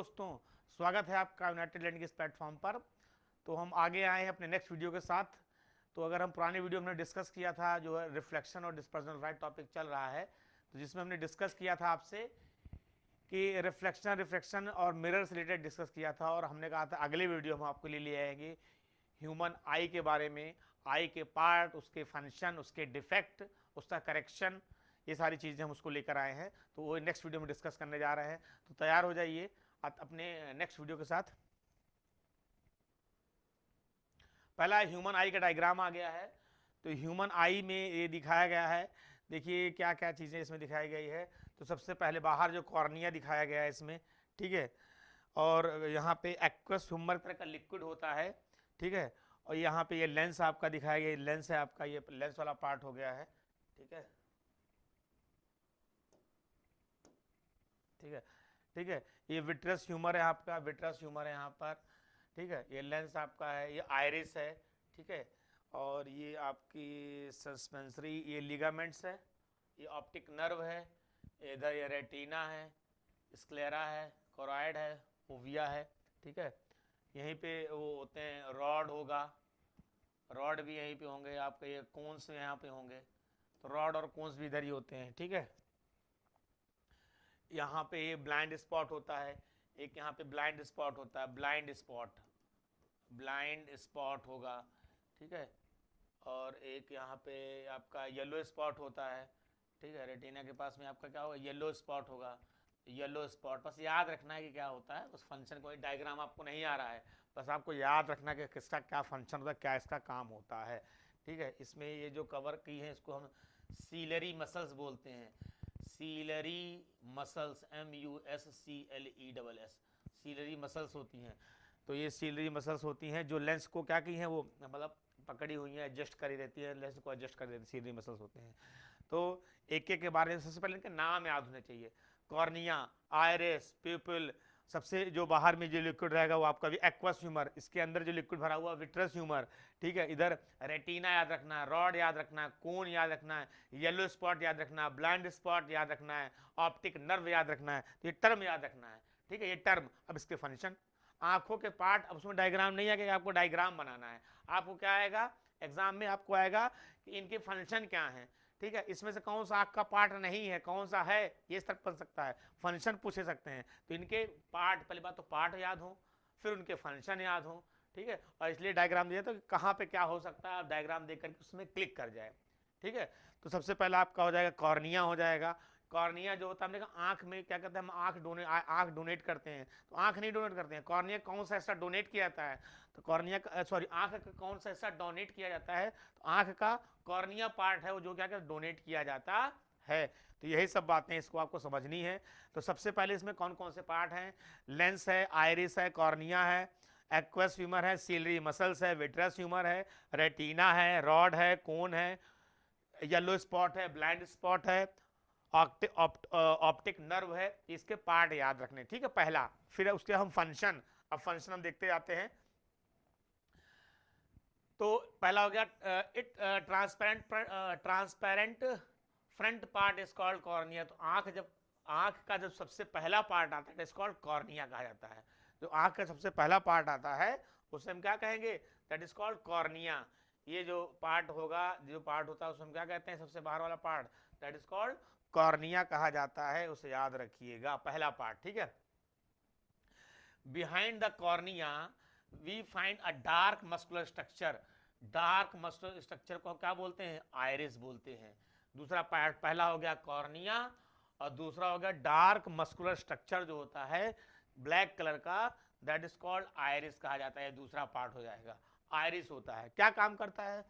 दोस्तों, स्वागत है आपका यूनाइटेड लैंड के इस प्लेटफॉर्म पर। तो हम आगे आए हैं अपने नेक्स्ट वीडियो के साथ। तो अगर हम पुराने वीडियो में डिस्कस किया था जो है रिफ्लेक्शन और डिस्पर्जन राइट टॉपिक चल रहा है, तो जिसमें हमने डिस्कस किया था आपसे कि रिफ्लेक्शन और मिरर से रिलेटेड डिस्कस किया था, और हमने कहा था अगले वीडियो हम आपके लिए ले आएंगे ह्यूमन आई के बारे में, आई के पार्ट, उसके फंक्शन, उसके डिफेक्ट, उसका करेक्शन, ये सारी चीज़ें हम उसको लेकर आए हैं। तो वो नेक्स्ट वीडियो में डिस्कस करने जा रहे हैं। तो तैयार हो जाइए अपने नेक्स्ट वीडियो के साथ। पहला ह्यूमन आई का डायग्राम आ गया है। तो ह्यूमन आई में ये दिखाया गया है, देखिए क्या क्या चीज़ें इसमें दिखाई गई है। तो सबसे पहले बाहर जो कॉर्निया दिखाया गया है इसमें, ठीक है, और यहाँ पे एक्वस ह्यूमर तरह का लिक्विड होता है, ठीक है, और यहाँ पे ये लेंस आपका दिखाया गया, लेंस है आपका, ये लेंस वाला पार्ट हो गया है, ठीक है, ठीक है, ठीक है। ये विट्रस ह्यूमर है आपका, विट्रस ह्यूमर है यहाँ पर, ठीक है। ये लेंस आपका है, ये आइरिस है, ठीक है, और ये आपकी सस्पेंसरी, ये लिगामेंट्स है, ये ऑप्टिक नर्व है, इधर ये रेटिना है, स्क्लेरा है, कोराइड है, ओविया है, ठीक है। यहीं पे वो होते हैं, रॉड होगा, रॉड भी यहीं पे होंगे आपके, ये कोन्स यहाँ पे होंगे, तो रॉड और कोन्स भी इधर ही होते हैं, ठीक है। यहाँ पे ये ब्लाइंड स्पॉट होता है, एक यहाँ पे ब्लाइंड स्पॉट होता है, ब्लाइंड स्पॉट, ब्लाइंड स्पॉट होगा, ठीक है, और एक यहाँ पे आपका येलो स्पॉट होता है, ठीक है। रेटिना के पास में आपका क्या होगा, येलो स्पॉट होगा, येलो स्पॉट। बस याद रखना है कि क्या होता है, उस फंक्शन, कोई डायग्राम आपको नहीं आ रहा है, बस आपको याद रखना है कि किसका क्या फंक्शन होता है, क्या इसका काम होता है, ठीक है। इसमें ये जो कवर की है इसको हम सीलरी मसल्स बोलते हैं, ciliary muscles, MUSCLESS, ciliary muscles होती हैं। तो ये सीलरी मसल्स होती हैं जो लेंस को क्या की हैं, वो मतलब पकड़ी हुई हैं, एडजस्ट करी रहती है, लेंस को एडजस्ट कर देती है, सीलरी मसल्स होते हैं। तो एक एक के बारे में सबसे पहले इनके नाम याद होने चाहिए। कॉर्निया, आयरिस, प्यूपिल, सबसे जो बाहर में जो लिक्विड रहेगा वो आपका भी एक्वस ह्यूमर, इसके अंदर जो लिक्विड भरा हुआ विट्रस ह्यूमर, ठीक है। इधर रेटिना याद रखना है, रॉड याद रखना है, कोन याद रखना है, येलो स्पॉट याद रखना है, ब्लाइंड स्पॉट याद रखना है, ऑप्टिक नर्व याद रखना है। तो ये टर्म याद रखना है, ठीक है, ये टर्म। अब इसके फंक्शन, आंखों के पार्ट, अब उसमें डायग्राम नहीं आएगा, आपको डायग्राम बनाना है। आपको क्या आएगा एग्जाम में, आपको आएगा कि इनके फंक्शन क्या हैं, ठीक है, इसमें से कौन सा आँख का पार्ट नहीं है, कौन सा है, ये तक बन सकता है, फंक्शन पूछे सकते हैं। तो इनके पार्ट, पहली बात तो पार्ट याद हो, फिर उनके फंक्शन याद हो, ठीक है, और इसलिए डायग्राम दिया तो कहाँ पे क्या हो सकता है, आप डायग्राम देख करके उसमें क्लिक कर जाए, ठीक है। तो सबसे पहला आपका हो जाएगा कॉर्निया हो जाएगा। कॉर्निया जो होता है, हमने कहा आँख में क्या कहते हैं, हम आँख डोनेट करते हैं, तो आँख नहीं डोनेट करते हैं, कॉर्निया कौन सा हिस्सा डोनेट किया जाता है, तो कॉर्निया का, सॉरी, आँख का कौन सा हिस्सा डोनेट किया जाता है, तो आँख का कॉर्निया पार्ट है वो, जो क्या कहते हैं डोनेट किया जाता है। तो यही सब बातें इसको आपको समझनी है। तो सबसे पहले इसमें कौन कौन से पार्ट हैं, लेंस है, आइरिस है, कॉर्निया है, एक्वस ह्यूमर है, सीलरी मसल्स है, विट्रस ह्यूमर है, रेटिना है, रॉड है, कोन है, येलो स्पॉट है, ब्लाइंड स्पॉट है, ऑप्टिक नर्व है। इसके पार्ट याद रखने, ठीक है, पहला। फिर उसके हम फंक्शन, अब फंक्शन हम देखते जाते हैं। तो पहला हो गया it transparent front part is called cornea. तो आंख का जब सबसे पहला पार्ट आता है इज कॉल्ड कॉर्निया कहा जाता है। जो आंख का सबसे पहला पार्ट आता है उसे हम क्या कहेंगे, दैट इज कॉल्ड कॉर्निया। ये जो पार्ट होगा, जो पार्ट होता है उसे हम क्या कहते हैं, सबसे बाहर वाला part, that is called cornea कहा जाता है, उसे याद रखिएगा, पहला पार्ट, ठीक है। Behind the cornea we find a dark muscular structure. Dark muscular structure को क्या बोलते हैं, आइरिस बोलते हैं। दूसरा पार्ट, पहला हो गया कॉर्निया और दूसरा हो गया डार्क मस्कुलर स्ट्रक्चर जो होता है ब्लैक कलर का, दैट इज कॉल्ड आइरिस कहा जाता है। दूसरा पार्ट हो जाएगा, आइरिस होता है, क्या काम करता है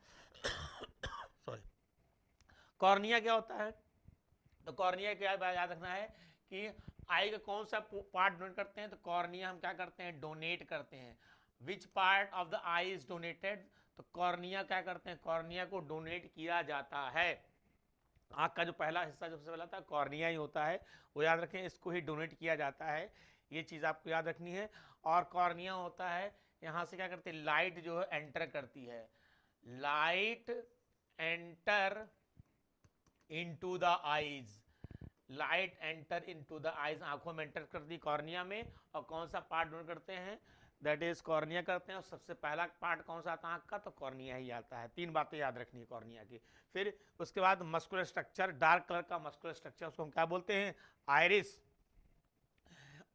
सॉरी, कॉर्निया क्या होता है, तो कॉर्निया क्या याद रखना है कि आई का कौन सा पार्ट डोनेट करते हैं, तो कॉर्निया हम क्या करते हैं, डोनेट करते हैं। Which part of the eye is donated, तो कॉर्निया क्या करते हैं, कॉर्निया को डोनेट किया जाता है। आँख का जो पहला हिस्सा जो सबसे पहला था कॉर्निया ही होता है, वो याद रखें, इसको ही डोनेट किया जाता है, ये चीज़ आपको याद रखनी है। और कॉर्निया होता है, यहाँ से क्या करते हैं, लाइट जो है एंटर करती है, light enter into the eyes, light enter into the eyes, आंखों में एंटर करती है कॉर्निया में, और कौन सा पार्ट डोनेट करते हैं, दैट इज कॉर्निया करते हैं। और सबसे पहला पार्ट कौन सा आता है आंख का, तो कॉर्निया ही आता है। 3 बातें याद रखनी है कॉर्निया की। फिर उसके बाद मस्कुलर स्ट्रक्चर, डार्क कलर का मस्कुलर स्ट्रक्चर, उसको हम क्या बोलते हैं, आइरिस।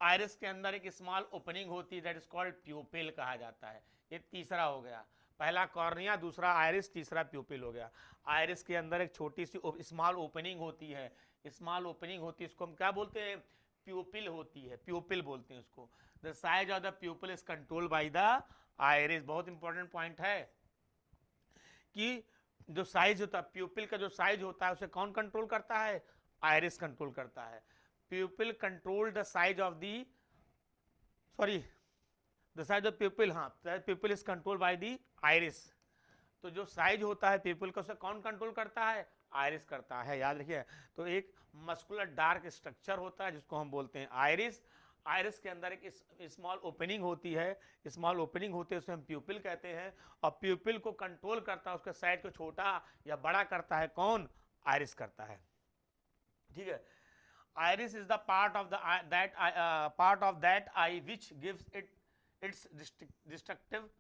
आइरिस के अंदर एक स्मॉल ओपनिंग होती है, दैट इज कॉल्ड प्यूपिल कहा जाता है। ये तीसरा हो गया, पहला कॉर्निया, दूसरा आइरिस, तीसरा प्यूपिल हो गया। आइरिस के अंदर एक छोटी सी स्मॉल ओपनिंग होती है, स्मॉल ओपनिंग होती है, इसको हम क्या बोलते हैं, प्यूपिल होती है, प्यूपिल बोलते हैं उसको। The size of the प्यूपिल is control by the iris. बहुत इंपॉर्टेंट पॉइंट है कि जो साइज होता है प्यूपिल का, जो साइज होता है उसे कौन कंट्रोल करता है, आइरिस कंट्रोल करता है। Pupil control the size of the, sorry, the size of pupil, हाँ, pupil is control by the iris. तो जो साइज होता है पीपल का उसे कौन कंट्रोल करता है, आइरिस करता है, याद रखिए। तो एक मस्कुलर डार्क स्ट्रक्चर होता है जिसको हम बोलते हैं आइरिस। आइरिस के अंदर एक स्मॉल ओपनिंग होती है, स्मॉल ओपनिंग होती है उसे हम प्यूपिल कहते हैं। और प्यूपिल को कंट्रोल करता है, उसके साइज को छोटा या बड़ा करता है कौन, आइरिस करता है। ठीक है। Iris is the part of that eye which gives it its distinctive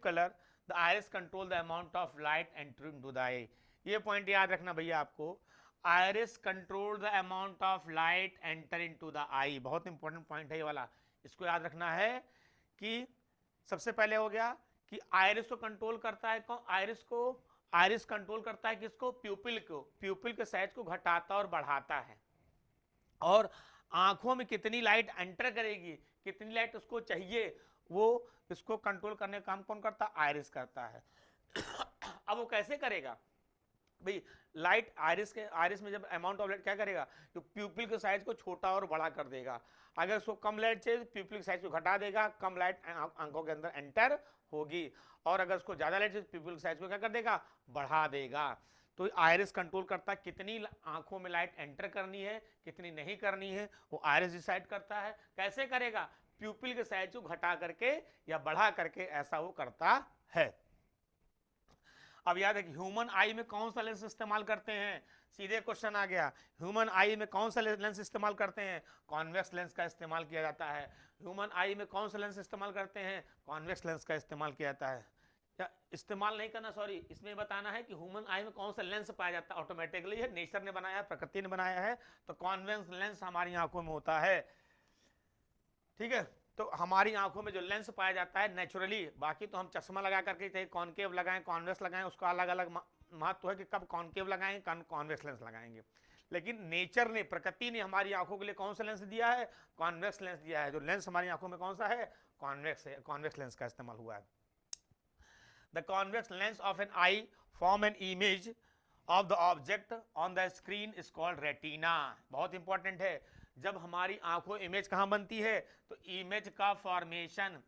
colour. The iris control the amount of light entering to the eye. ये पॉइंट याद रखना भैया आपको, iris control the amount of light enter into the eye. बहुत important point है ये वाला, इसको याद रखना है कि सबसे पहले हो गया कि आइरिस को कंट्रोल करता है कौन, आइरिस कंट्रोल करता है किसको, प्यूपिल को। प्यूपिल के साइज को घटाता और बढ़ाता है। और आंखों में कितनी लाइट एंटर करेगी, कितनी लाइट उसको चाहिए, वो इसको कंट्रोल करने का काम कौन करता है, आइरिस करता है। अब वो कैसे करेगा भाई, लाइट आइरिस में जब अमाउंट ऑफ लाइट क्या करेगा, तो प्यूपिल के साइज को छोटा और बड़ा कर देगा। अगर उसको कम लाइट चाहिए तो प्यूपिल के साइज को घटा देगा, कम लाइट आंखों के अंदर एंटर होगी। और अगर उसको ज्यादा लाइट चाहिए तो प्यूपिल के साइज को क्या कर देगा, बढ़ा देगा। तो आइरिस कंट्रोल करता है कितनी आंखों में लाइट एंटर करनी है, कितनी नहीं करनी है, वो आइरिस डिसाइड करता है। कैसे करेगा, प्यूपिल के साइज को घटा करके या बढ़ा करके, ऐसा वो करता है। अब याद है कि ह्यूमन आई में कौन सा लेंस इस्तेमाल करते हैं, सीधे क्वेश्चन आ गया, ह्यूमन आई में कौन सा लेंस इस्तेमाल करते हैं, कॉन्वेक्स लेंस का इस्तेमाल किया जाता है। ह्यूमन आई में कौन सा लेंस इस्तेमाल करते हैं, कॉन्वेक्स लेंस का इस्तेमाल किया जाता है। या इस्तेमाल नहीं करना, सॉरी, इसमें बताना है कि ह्यूमन आई में कौन सा लेंस पाया जाता है, ऑटोमेटिकली है, नेचर ने बनाया है, प्रकृति ने बनाया है, तो कॉन्वेक्स लेंस हमारी आंखों में होता है। ठीक है, तो हमारी आंखों में जो लेंस पाया जाता है नेचुरली, बाकी तो हम चश्मा लगा करके चाहे कॉनकेव लगाएं कॉन्वेक्स लगाएं, उसका अलग अलग महत्व है कि कब कॉनकेव लगाएं कॉन्वेक्स लेंस लगाएंगे। लेकिन नेचर ने, प्रकृति ने हमारी आंखों के लिए कौन सा लेंस दिया है, कॉन्वेक्स लेंस दिया है। जो लेंस हमारी आंखों में कौन सा है, कॉन्वेक्स है, कॉन्वेक्स लेंस का इस्तेमाल हुआ है। The convex lens of an eye form an image of the object on the screen is called retina. बहुत इंपॉर्टेंट है, जब हमारी आंखों इमेज कहाँ बनती है, तो इमेज का फॉर्मेशन,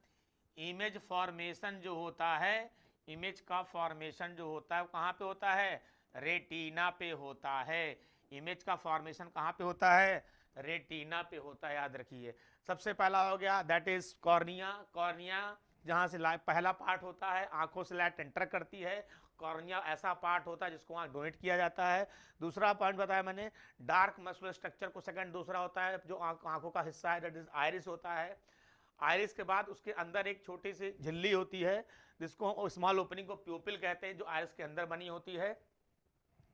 इमेज फॉर्मेशन जो होता है, इमेज का फॉर्मेशन जो होता है वो कहाँ पे होता है, रेटिना पे होता है। इमेज का फॉर्मेशन कहाँ पे होता है, रेटिना पे होता है, याद रखिए। सबसे पहला हो गया दैट इज कॉर्निया। कॉर्निया जहाँ से लाइट, पहला पार्ट होता है, आंखों से लाइट एंटर करती है। कॉर्निया ऐसा पार्ट होता है जिसको वहाँ डोनेट किया जाता है। दूसरा पॉइंट बताया मैंने, डार्क मस्कुलर स्ट्रक्चर को सेकंड दूसरा होता है जो आंखों का हिस्सा है, दैट इज आइरिस होता है। आइरिस के बाद उसके अंदर एक छोटी सी झिल्ली होती है जिसको स्मॉल ओपनिंग को प्यूपिल कहते हैं, जो आइरिस के अंदर बनी होती है।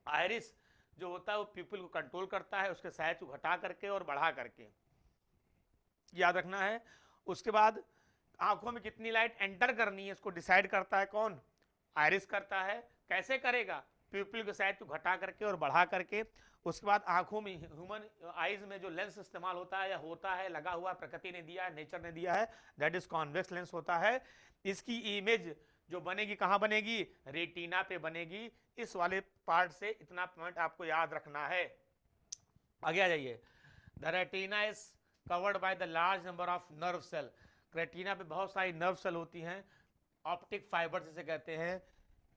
आइरिस जो होता है वो प्यूपिल को कंट्रोल करता है, उसके साइज को घटा करके और बढ़ा करके, याद रखना है। उसके बाद आंखों में कितनी लाइट एंटर करनी है इसको डिसाइड करता है कौन, आइरिस करता है। कैसे करेगा, प्यूपिल के साइज को घटा करके और बढ़ा करके। उसके बाद आंखों में, ह्यूमन आईज में जो लेंस इस्तेमाल होता है या होता है, लगा हुआ प्रकृति ने दिया है, नेचर ने दिया है, दैट इज कॉन्वेक्स लेंस होता है। इसकी इमेज जो बनेगी कहाँ बनेगी, रेटिना पे बनेगी। इस वाले पार्ट से इतना पॉइंट आपको याद रखना है। आगे आ जाइए। The retina is covered by the large number of nerve cell. Retina पे बहुत सारी नर्व सेल होती हैं, ऑप्टिक फाइबर जिसे कहते हैं,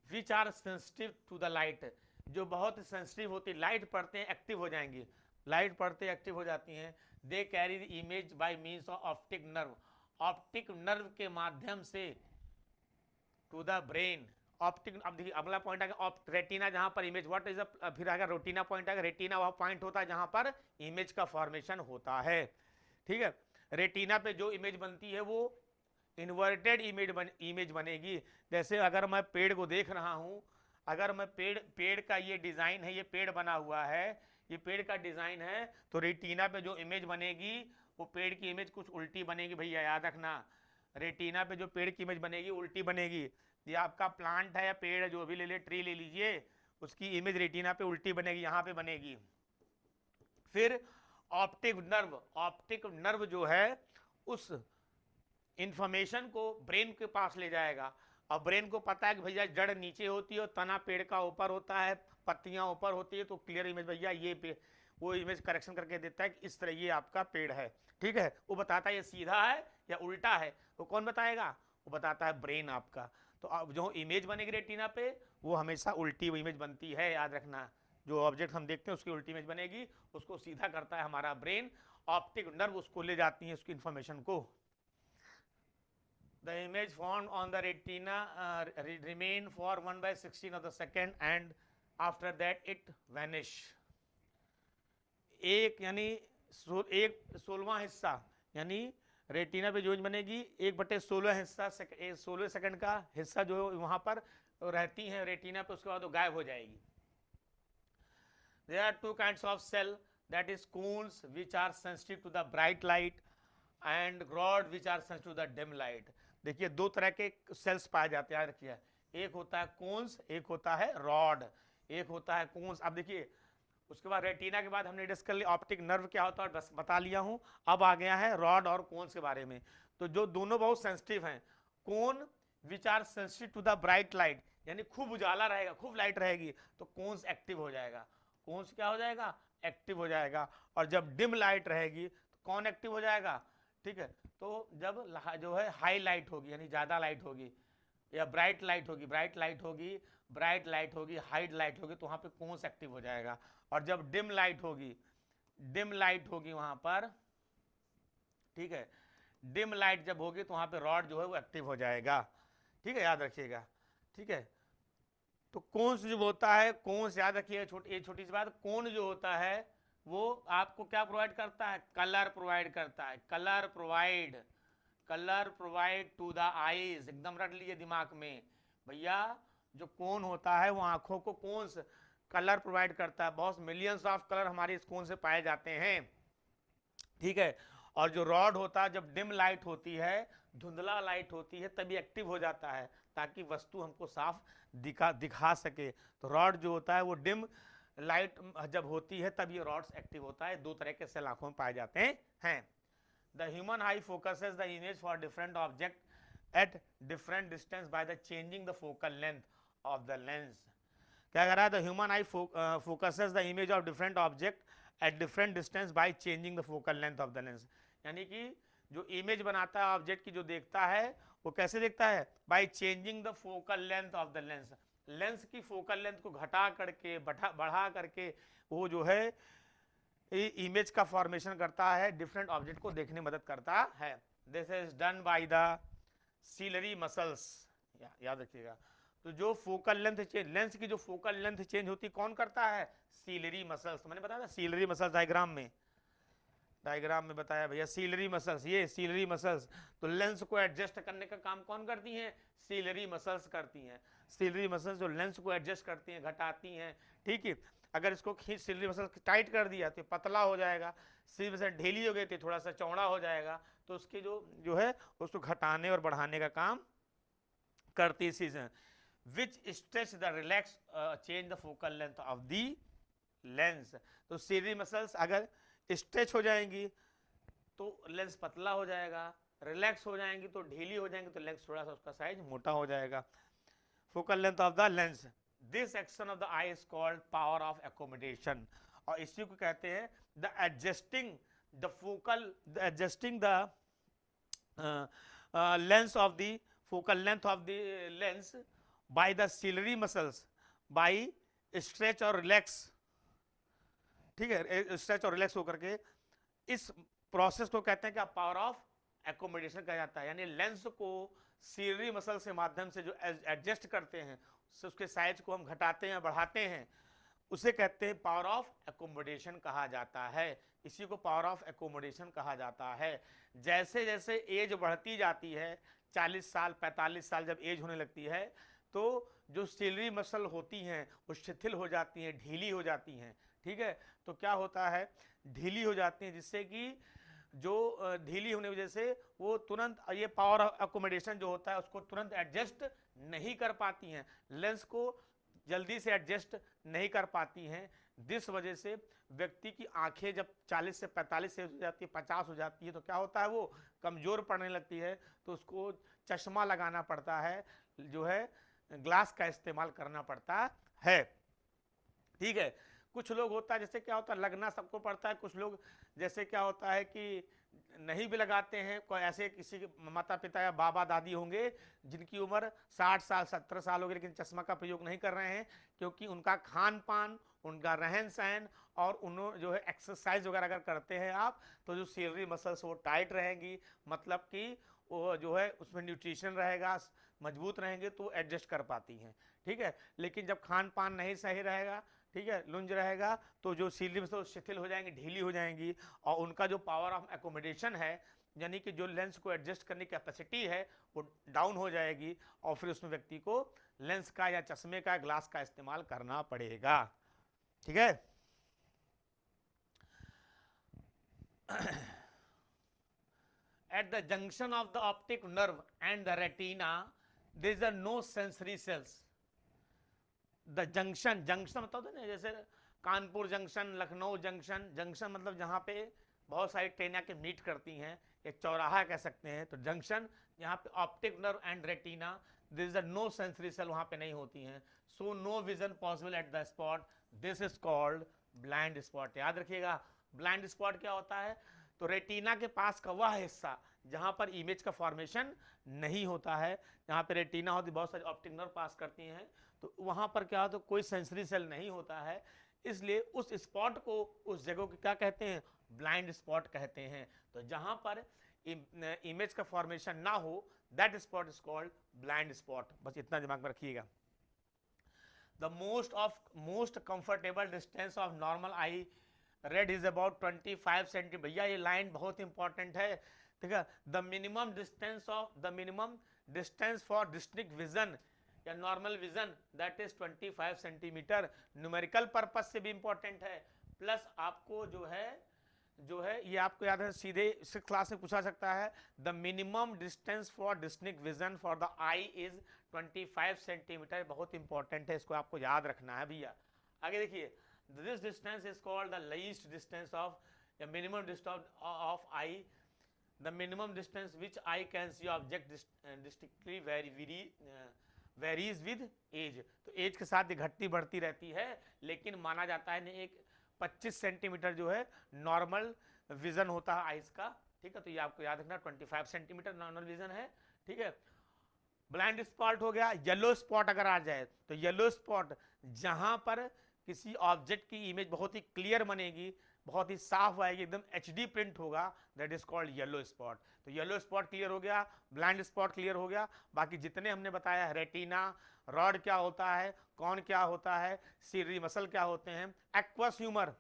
which are sensitive to the light, जो बहुत सेंसिटिव होती है, लाइट पड़ते हैं एक्टिव हो जाएंगी, लाइट पड़ते एक्टिव हो जाती हैं। They carry the image by means of optic nerve, optic nerve के माध्यम से टू द ब्रेन, ऑप्टिक, अब देखिए अगला पॉइंट आएगा रेटिना, जहां पर इमेज व्हाट इज फिर आएगा रेटिना पॉइंट आएगा। रेटिना वह पॉइंट होता है जहां पर इमेज का फॉर्मेशन होता है, ठीक है। रेटिना पे जो इमेज बनती है वो इन्वर्टेड इमेज बनेगी। जैसे अगर मैं पेड़ को देख रहा हूं, अगर मैं पेड़ का ये डिजाइन है, ये पेड़ बना हुआ है, ये पेड़ का डिजाइन है, तो रेटिना पे जो इमेज बनेगी वो पेड़ की इमेज कुछ उल्टी बनेगी भैया, याद रखना। रेटिना पे जो पेड़ की इमेज बनेगी उल्टी बनेगी। ये आपका प्लांट है या पेड़ है, जो भी ले ले, ट्री ले लीजिए, उसकी इमेज रेटिना पे उल्टी बनेगी, यहाँ पे बनेगी। फिर ऑप्टिक नर्व जो है उस इंफॉर्मेशन को ब्रेन के पास ले जाएगा। अब ब्रेन को पता है कि भैया जड़ नीचे होती है और तना पेड़ का ऊपर होता है, पत्तियां ऊपर होती है, तो क्लियर इमेज भैया ये वो इमेज करेक्शन करके देता है कि इस तरह ये आपका पेड़ है, ठीक है। वो बताता है ये सीधा है या उल्टा है, वो कौन बताएगा? वो बताता है ब्रेन आपका। तो अब जो इमेज बनेगी रेटिना पे वो हमेशा उल्टी इमेज बनती है, याद रखना। जो ऑब्जेक्ट हम देखते हैं उसकी उल्टी इमेज बनेगी, उसको सीधा करता है हमारा ब्रेन। ऑप्टिक नर्व उसको ले जाती है उसकी इंफॉर्मेशन को। The image formed on the retina remain for 1/16 of the second and after that it vanish। एक यानी एक 16वां हिस्सा, यानी रेटिना पे जो इमेज बनेगी 1/16 हिस्सा, 16 सेकंड का हिस्सा जो वहां पर रहती है रेटिना पे, उसके बाद वो गायब हो जाएगी। There are two kinds of cell, that is cones which are sensitive to the bright light and rod which are sensitive to the dim light। देखिए दो तरह के सेल्स पाए जाते हैं, याद रखिए, एक होता है कोन्स, एक होता है रॉड, एक होता है कोन्स। अब देखिए उसके बाद रेटिना के बाद हमने डिस्कस कर लिया ऑप्टिक नर्व क्या होता है, बस बता लिया हूं। अब आ गया है रॉड और कोन्स के बारे में। तो जो दोनों बहुत सेंसिटिव हैं, cone which are sensitive to the bright light, यानी खूब उजाला रहेगा, खूब लाइट रहेगी तो कोन्स एक्टिव हो जाएगा, कोन्स क्या हो जाएगा? एक्टिव हो जाएगा। और जब डिम लाइट रहेगी तो कौन एक्टिव हो जाएगा? ठीक है, तो जब जो है हाई लाइट होगी यानी ज्यादा लाइट होगी, या ब्राइट लाइट होगी, ब्राइट लाइट होगी, ब्राइट लाइट होगी, हाइड लाइट होगी, तो वहां पे कोन्स एक्टिव हो जाएगा। और जब डिम लाइट होगी, डिम लाइट होगी वहां पर, ठीक है, डिम लाइट जब होगी तो वहां पे रॉड जो है वो एक्टिव हो जाएगा, ठीक है, याद रखिएगा, ठीक है। तो कोन्स जो होता है, कोन्स याद रखिएगा, ये छोटी सी बात, कोन जो होता है वो आपको क्या प्रोवाइड करता है? कलर प्रोवाइड करता है, colour provide to the eyes. एकदम रख लीजिए दिमाग में भैया, जो कोन होता है वो आंखों को कोन्स कलर प्रोवाइड करता है। बहुत मिलियंस ऑफ कलर हमारे इस कोन से पाए जाते हैं, ठीक है। और जो रॉड होता है जब डिम लाइट होती है, धुंधला लाइट होती है, तभी एक्टिव हो जाता है ताकि वस्तु हमको साफ दिखा सके। तो रॉड जो होता है वो डिम लाइट जब होती है तब ये रॉड्स एक्टिव होता है। दो तरह के सेल आंखों में पाए जाते हैं। The human I focuses the image for different object at different distance by the changing the focal length of the lens. क्या कर रहा है? The human I focuses the image of different object at different distance by changing the focal length of the lens. यानी कि जो image बनाता है object की, जो देखता है वो कैसे देखता है? By changing the focal length of the lens. Lens की फोकल लेंथ को घटा करके बढ़ा करके वो जो है इमेज का फॉर्मेशन करता है, डिफरेंट ऑब्जेक्ट को देखने में मदद करता है। This is done by the ciliary muscles, याद रखिएगा। तो जो फोकल लेंथ चेंज, लेंस की जो फोकल लेंथ चेंज होती कौन करता है? Ciliary muscles. मैंने बताया था सीलरी मसल्स डायग्राम में बताया भैया, सीलरी मसल्स, ये सीलरी मसल्स। तो लेंस को एडजस्ट करने का काम कौन करती हैं? सीलरी मसल्स करती हैं। सीलरी मसल्स जो लेंस को एडजस्ट करती हैं, घटाती हैं, ठीक है। अगर इसको खींच सीलरी मसल्स टाइट कर दिया तो पतला हो जाएगा, सीलरी मसल ढीली हो गई तो थोड़ा सा चौड़ा हो जाएगा। तो उसकी जो है उसको घटाने और बढ़ाने का काम करती है चीजें। Which stretch the relax change the focal length of the lens. तो सीलरी मसल्स अगर स्ट्रेच हो जाएंगी तो लेंस पतला हो जाएगा, रिलैक्स हो जाएंगी तो ढीली हो जाएंगी तो लेंस थोड़ा सा उसका साइज मोटा हो जाएगा। Focal length of the lens, this action of the eye is called power of accommodation. और इसी को कहते हैं the adjusting the lens of the focal length of the lens by the ciliary muscles by stretch और relax, ठीक है, stretch और relax होकर के इस प्रोसेस को कहते हैं कि पावर ऑफ एकोमोडेशन कहा जाता है। यानी लेंस को सीलरी मसल से माध्यम से जो एडजस्ट करते हैं, उसके साइज को हम घटाते हैं बढ़ाते हैं, उसे कहते हैं पावर ऑफ एकोमोडेशन कहा जाता है। इसी को पावर ऑफ एकोमोडेशन कहा जाता है। जैसे जैसे एज बढ़ती जाती है, 40 साल 45 साल जब एज होने लगती है, तो जो सीलरी मसल होती हैं वो शिथिल हो जाती हैं, ढीली हो जाती हैं। ठीक है, तो क्या होता है, ढीली हो जाती हैं, जिससे कि जो ढीली होने की वजह से वो तुरंत ये पावर अकोमोडेशन जो होता है उसको तुरंत एडजस्ट नहीं कर पाती हैं, लेंस को जल्दी से एडजस्ट नहीं कर पाती हैं। जिस वजह से व्यक्ति की आंखें जब 40 से 45 से हो जाती है, 50 हो जाती है, तो क्या होता है, वो कमजोर पड़ने लगती है, तो उसको चश्मा लगाना पड़ता है, जो है ग्लास का इस्तेमाल करना पड़ता है। ठीक है, कुछ लोग होता है, जैसे क्या होता है, लगना सबको पड़ता है, कुछ लोग जैसे क्या होता है कि नहीं भी लगाते हैं। कोई ऐसे किसी के माता पिता या बाबा दादी होंगे जिनकी उम्र 60 साल 70 साल हो गई, लेकिन चश्मा का प्रयोग नहीं कर रहे हैं, क्योंकि उनका खान पान, उनका रहन सहन और उन्होंने जो है एक्सरसाइज वगैरह अगर करते हैं आप, तो जो सीलरी मसल्स वो टाइट रहेंगी, मतलब कि वो जो है उसमें न्यूट्रिशन रहेगा, मजबूत रहेंगे, तो एडजस्ट कर पाती हैं। ठीक है, लेकिन जब खान पान नहीं सही रहेगा, ठीक है, लुंज रहेगा, तो जो सीलरी मसल शिथिल हो जाएंगी, ढीली हो जाएंगी, और उनका जो पावर ऑफ एकोमोडेशन है, यानी कि जो लेंस को एडजस्ट करने की कैपेसिटी है, वो डाउन हो जाएगी, और फिर उसमें व्यक्ति को लेंस का या चश्मे का, ग्लास का इस्तेमाल करना पड़ेगा। ठीक है। At the junction of the optic nerve and the retina, there is a no sensory cells. The junction, junction मतलब होता है ना, जैसे Kanpur junction, Lucknow junction, junction मतलब जहाँ पे बहुत सारी ट्रेनें के मीट करती हैं, एक चौराहा कह सकते हैं, तो जंक्शन यहाँ पे optic nerve and retina, this is no sensory cell वहाँ पे नहीं होती हैं, so no vision possible at the spot, this is called blind spot. याद रखिएगा, ब्लाइंड स्पॉट क्या होता है, तो रेटिना के पास का वह हिस्सा जहाँ पर इमेज का फॉर्मेशन नहीं होता है, जहाँ पे रेटिना होती, बहुत सारी ऑप्टिक नर्व पास करती हैं, तो वहाँ पर क्या होता है, कोई सेंसरी सेल नहीं होता है, इसलिए उस स्पॉट को, उस जगह को क्या कहते हैं, ब्लाइंड स्पॉट कहते हैं। तो जहाँ पर इमेज का फॉर्मेशन ना हो, that spot is called blind spot. बस इतना दिमाग में रखिएगा। The most comfortable distance of normal eye read is about 25 centimetre. भैया ये लाइन बहुत इंपॉर्टेंट है, ठीक है। The minimum distance for district vision या normal vision that is 25 centimetre. Numerical purpose से भी इंपॉर्टेंट है, प्लस आपको जो है ये आपको याद है, सीधे 6th क्लास में पूछा सकता है। The minimum distance for district vision for the eye is 25 centimetre. बहुत इंपॉर्टेंट है, इसको आपको याद रखना है भैया। आगे देखिए, this distance is called the least distance of the minimum distance of eye. The minimum distance which eye can see object distinctly varies with age. तो एज के साथ ये घटती बढ़ती रहती है, लेकिन माना जाता है एक 25 सेंटीमीटर जो है नॉर्मल विजन होता है आइज का। ठीक है, तो ये आपको याद रखना, 25 सेंटीमीटर नॉर्मल विजन है। ठीक है, ब्लाइंड स्पॉट हो गया। येलो स्पॉट अगर आ जाए, तो येलो स्पॉट जहां पर किसी ऑब्जेक्ट की इमेज बहुत ही क्लियर बनेगी, बहुत ही साफ आएगी, एकदम एचडी प्रिंट होगा, that is called yellow spot. तो येलो स्पॉट क्लियर हो गया, ब्लाइंड स्पॉट क्लियर हो गया। बाकी जितने हमने बताया, रेटिना, रॉड क्या होता है, कौन क्या होता है, सीलरी मसल क्या होते हैं, एक्वस ह्यूमर